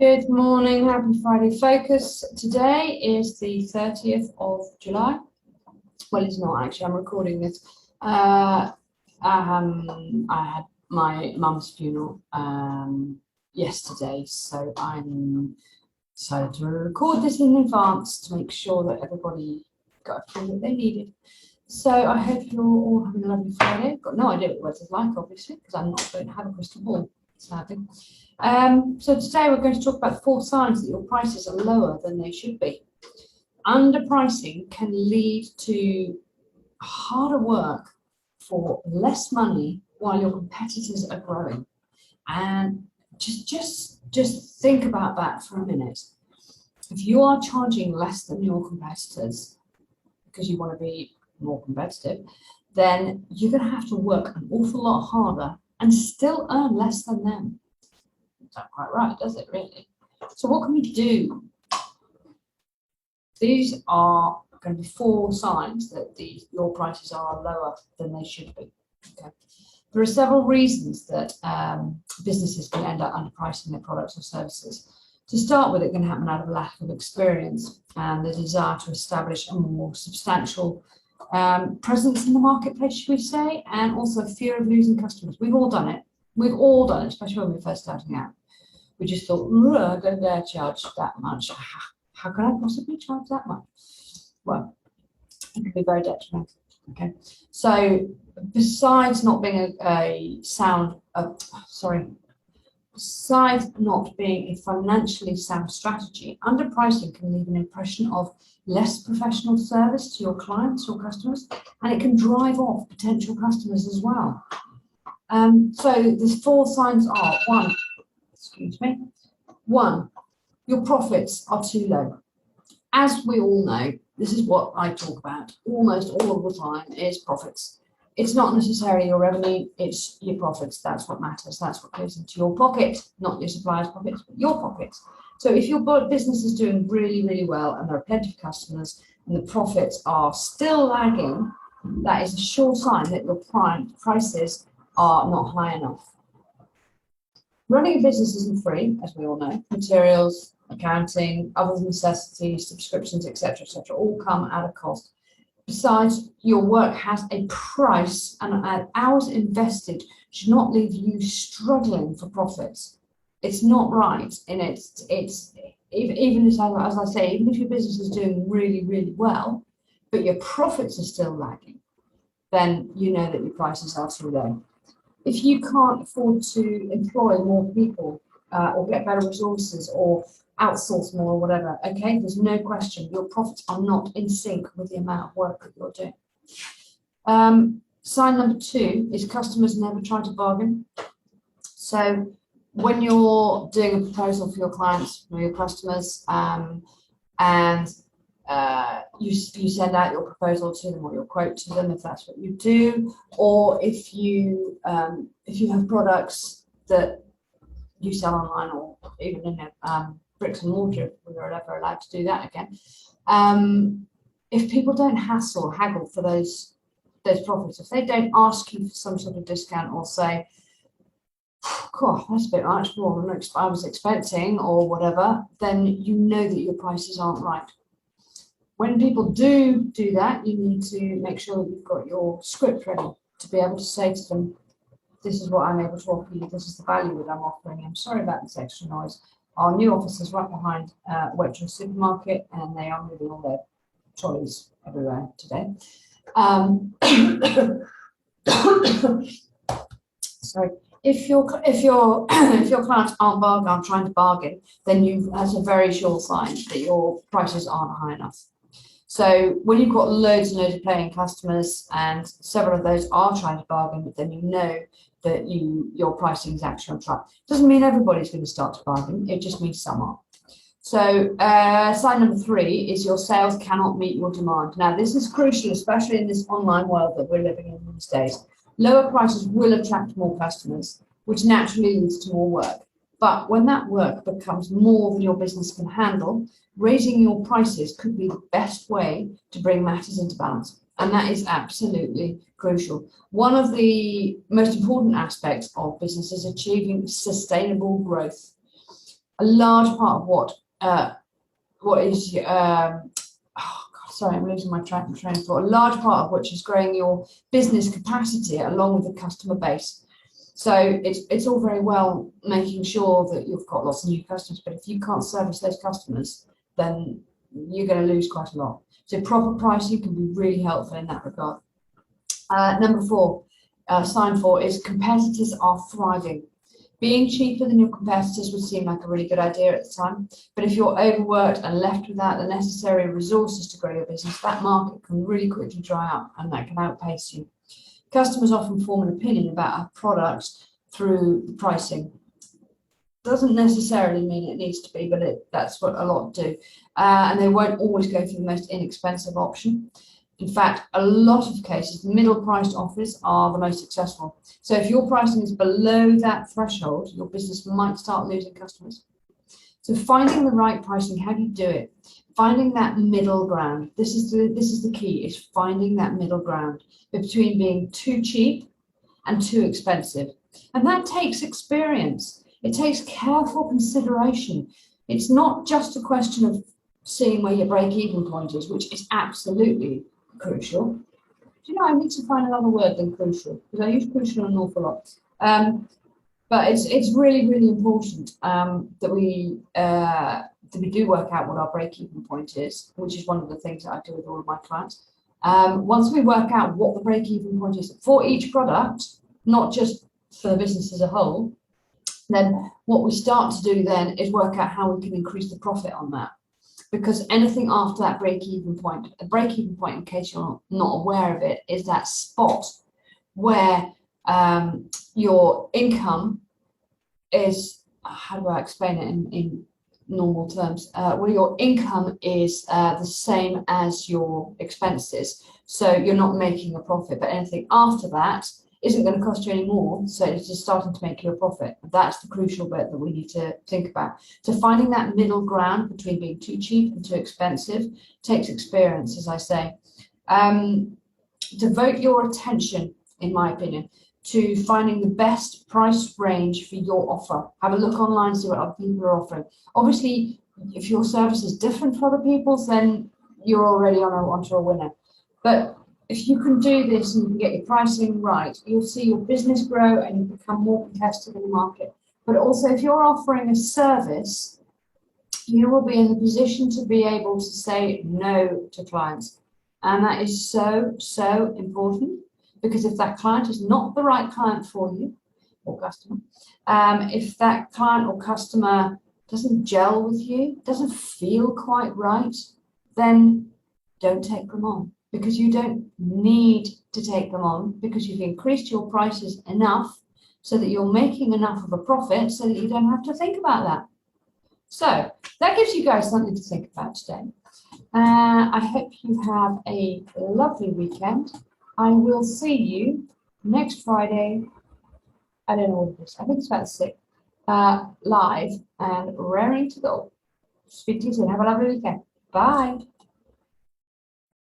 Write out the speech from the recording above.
Good morning, happy Friday focus. Today is the 30th of July. Well, it's not actually, I'm recording this. I had my mum's funeral yesterday, so I'm decided to record this in advance to make sure that everybody got everything that they needed. So I hope you're all having a lovely Friday. I've got no idea what the weather's like, obviously, because I'm not going to have a crystal ball, sadly. So today we're going to talk about 4 signs that your prices are lower than they should be. Underpricing can lead to harder work for less money while your competitors are growing. And just think about that for a minute. If you are charging less than your competitors because you want to be more competitive, then you're going to have to work an awful lot harder and still earn less than them. Not quite right, does it really? So what can we do? These are going to be 4 signs that your prices are lower than they should be. Okay. There are several reasons that businesses can end up underpricing their products or services. To start with, it can happen out of lack of experience and the desire to establish a more substantial presence in the marketplace, should we say, and also fear of losing customers. We've all done it. We've all done it, especially when we're first starting out. We just thought, I don't dare charge that much. How can I possibly charge that much? Well, it can be very detrimental. Okay, so besides not being besides not being a financially sound strategy, underpricing can leave an impression of less professional service to your clients or customers, and it can drive off potential customers as well. So the 4 signs are: 1, your profits are too low. As we all know, this is what I talk about almost all of the time, is profits. It's not necessarily your revenue, it's your profits. That's what matters. That's what goes into your pocket, not your supplier's pockets, but your pockets. So if your business is doing really, really well and there are plenty of customers and the profits are still lagging, that is a sure sign that your prices are not high enough. Running a business isn't free, as we all know. Materials, accounting, other necessities, subscriptions, etc., all come at a cost. Besides, your work has a price, and hours invested should not leave you struggling for profits. It's not right, and it's even as I say, even if your business is doing really, really well, but your profits are still lagging, then you know that your prices are too low. If you can't afford to employ more people or get better resources or outsource more or whatever, okay, there's no question your profits are not in sync with the amount of work that you're doing. Sign number 2 is customers never try to bargain. So when you're doing a proposal for your clients or your customers, and you send out your proposal to them or your quote to them, if that's what you do, or if you have products that you sell online or even in bricks and mortar, if we were ever allowed to do that again. If people don't haggle for those profits, if they don't ask you for some sort of discount or say, "Cool, that's a bit much more than I was expecting," or whatever, then you know that your prices aren't right. When people do that, you need to make sure that you've got your script ready to be able to say to them, "This is what I'm able to offer you. This is the value that I'm offering. I'm sorry about this extra noise. Our new office is right behind Waitrose supermarket, and they are moving all their trolleys everywhere today." Sorry. If your clients aren't trying to bargain, then that's a very sure sign that your prices aren't high enough. So when you've got loads and loads of paying customers and several of those are trying to bargain, then you know that your pricing is actually on track. Doesn't mean everybody's going to start to bargain. It just means some are. So sign number 3 is your sales cannot meet your demand. Now, this is crucial, especially in this online world that we're living in these days. Lower prices will attract more customers, which naturally leads to more work. But when that work becomes more than your business can handle, raising your prices could be the best way to bring matters into balance. And that is absolutely crucial. One of the most important aspects of business is achieving sustainable growth. a large part of what is sorry, I'm losing my train of thought. A large part of which is growing your business capacity along with the customer base. So it's all very well making sure that you've got lots of new customers, but if you can't service those customers, then you're going to lose quite a lot. So proper pricing can be really helpful in that regard. Number 4, sign 4 is competitors are thriving. Being cheaper than your competitors would seem like a really good idea at the time, but if you're overworked and left without the necessary resources to grow your business, that market can really quickly dry up and that can outpace you. Customers often form an opinion about a product through the pricing. Doesn't necessarily mean it needs to be, but that's what a lot do. And they won't always go for the most inexpensive option. In fact, a lot of cases, middle priced offers are the most successful. So if your pricing is below that threshold, your business might start losing customers. So finding the right pricing, how do you do it? Finding that middle ground. This is the key, is finding that middle ground between being too cheap and too expensive. And that takes experience. It takes careful consideration. It's not just a question of seeing where your break-even point is, which is absolutely crucial. Do you know, I need to find another word than crucial, because I use crucial an awful lot. But it's really, really important that we do work out what our break-even point is, which is one of the things that I do with all of my clients. Once we work out what the break-even point is for each product, not just for the business as a whole, then what we start to do then is work out how we can increase the profit on that. Because anything after that break-even point, a break-even point, in case you're not aware of it, is that spot where your income is, how do I explain it in normal terms, where your income is the same as your expenses. So you're not making a profit, but anything after that isn't going to cost you any more, so it's just starting to make you a profit. That's the crucial bit that we need to think about. So finding that middle ground between being too cheap and too expensive takes experience, as I say. Devote your attention, in my opinion, to finding the best price range for your offer. Have a look online, see what other people are offering. Obviously, if your service is different for other people's, then you're already onto a winner. But if you can do this and you can get your pricing right, you'll see your business grow and you become more competitive in the market. But also, if you're offering a service, you will be in the position to be able to say no to clients. And that is so, so important, because if that client is not the right client for you or customer, if that client or customer doesn't gel with you, doesn't feel quite right, then don't take them on. Because you don't need to take them on, because you've increased your prices enough so that you're making enough of a profit so that you don't have to think about that. So that gives you guys something to think about today. I hope you have a lovely weekend. I will see you next Friday. I don't know what it is. I think it's about 6, live and raring to go. Speak to you soon. Have a lovely weekend. Bye.